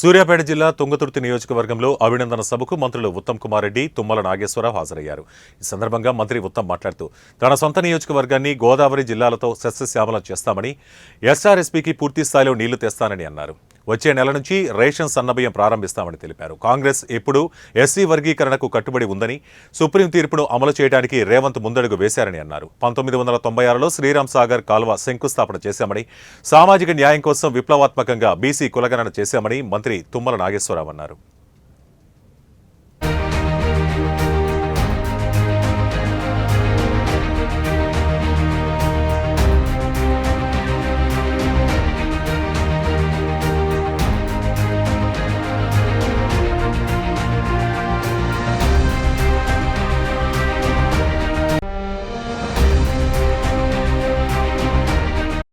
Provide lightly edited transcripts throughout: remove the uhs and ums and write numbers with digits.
సూర్యాపేట జిల్లా తుంగతుర్తి నియోజకవర్గంలో అభినందన సభకు మంత్రులు ఉత్తమ్ కుమార్ రెడ్డి, తుమ్మల నాగేశ్వరరావు హాజరయ్యారు. ఈ సందర్భంగా మంత్రి ఉత్తమ్ మాట్లాడుతూ తన సొంత నియోజకవర్గాన్ని గోదావరి జిల్లాలతో సస్యశ్యామలం చేస్తామని, ఎస్ఆర్ఎస్పీకి పూర్తి స్థాయిలో నీళ్లు తెస్తానని అన్నారు. వచ్చే నెల నుంచి రేషన్ సన్నబియ్యం ప్రారంభిస్తామని తెలిపారు. కాంగ్రెస్ ఎప్పుడూ ఎస్సీ వర్గీకరణకు కట్టుబడి ఉందని, సుప్రీం తీర్పును అమలు చేయడానికి రేవంత్ ముందడుగు వేశారని అన్నారు. 1996లో శ్రీరామ్ సాగర్ కాల్వ శంకుస్థాపన చేశామని, సామాజిక న్యాయం కోసం విప్లవాత్మకంగా బీసీ కులగణన చేశామని మంత్రి తుమ్మల నాగేశ్వరరావు అన్నారు.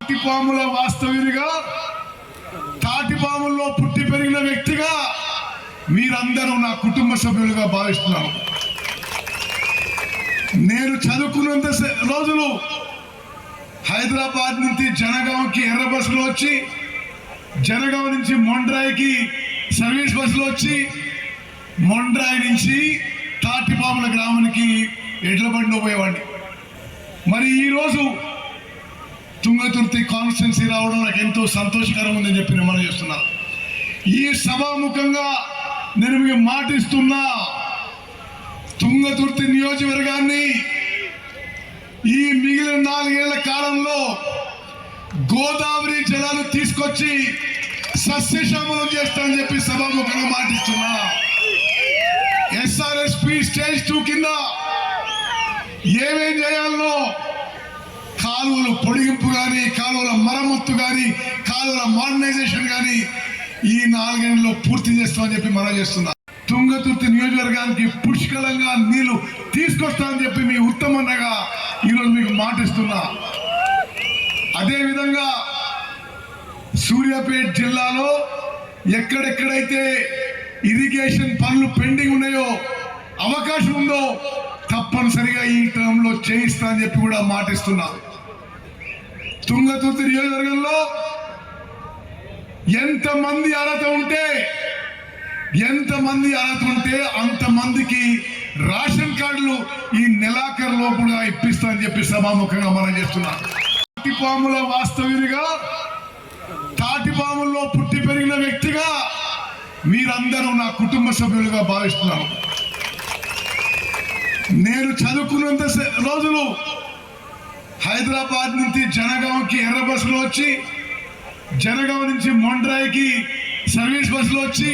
తాటిపాముల వాస్తవ్యునిగా, తాటిపాముల్లో పుట్టి పెరిగిన వ్యక్తిగా మీరందరూ నా కుటుంబ సభ్యులుగా భావిస్తున్నాను. నేను చదువుకున్నంత రోజులు హైదరాబాద్ నుంచి జనగాంకి ఎర్ర బస్సులో వచ్చి, జనగాం నుంచి మొండ్రాయికి సర్వీస్ బస్సులో వచ్చి, మొండ్రాయి నుంచి తాటిపాముల గ్రామానికి ఎడ్ల బండిలో పోయేవాడిని. మరి ఈరోజు తుంగతుర్తి కాన్స్టిట్యున్సీ రావడం నాకు ఎంతో సంతోషకరం ఉందని చెప్పి నేను మనం చేస్తున్నా. ఈ సభాముఖంగా నేను మీకు మాటిస్తున్నా, తుంగతుర్తి నియోజకవర్గాన్ని ఈ మిగిలిన 4 ఏళ్ల కాలంలో గోదావరి జలాలు తీసుకొచ్చి సస్యశ్యామలం చేస్తానని చెప్పి సభాముఖంగా మాటిస్తున్నా. ఎస్ఆర్ఎస్పీ స్టేజ్ 2 కింద ఏమేం చేయాలనో, కాలువల పొడిగింపు కానీ, కాలువల మరమ్మత్తు కానీ, కాలువల మోడర్నైజేషన్ కానీ ఈ 4 ఏళ్లలో పూర్తి చేస్తామని చెప్పి మనం చేస్తున్నా. తుంగతుర్తి నియోజకవర్గానికి పుష్కలంగా నీళ్లు తీసుకొస్తామని చెప్పి మీ ఉత్తమన్నగా ఈరోజు మీకు మాటిస్తున్నా. అదేవిధంగా సూర్యాపేట జిల్లాలో ఎక్కడెక్కడైతే ఇరిగేషన్ పనులు పెండింగ్ ఉన్నాయో, అవకాశం ఉందో తప్పనిసరిగా ఈ టర్మ్లో చేయిస్తా అని చెప్పి కూడా మాటిస్తున్నా. తుంగతుర్తి నియోజకవర్గంలో ఎంతమంది అర్హత ఉంటే అంతమందికి రేషన్ కార్డులు ఈ నెలాఖరు లోపుగా ఇప్పిస్తా అని చెప్పి సభాముఖంగా మనం చేస్తున్నాం. తాటిపాముల వాస్తవ్యునిగా, తాటిపాముల్లో పుట్టి పెరిగిన వ్యక్తిగా మీరందరూ నా కుటుంబ సభ్యులుగా భావిస్తున్నాను. నేను చదువుకున్నంత రోజులు హైదరాబాద్ నుంచి జనగాంకి ఎర్ర బస్సులో వచ్చి, జనగాం నుంచి మొండ్రాయికి సర్వీస్ బస్సులో వచ్చి,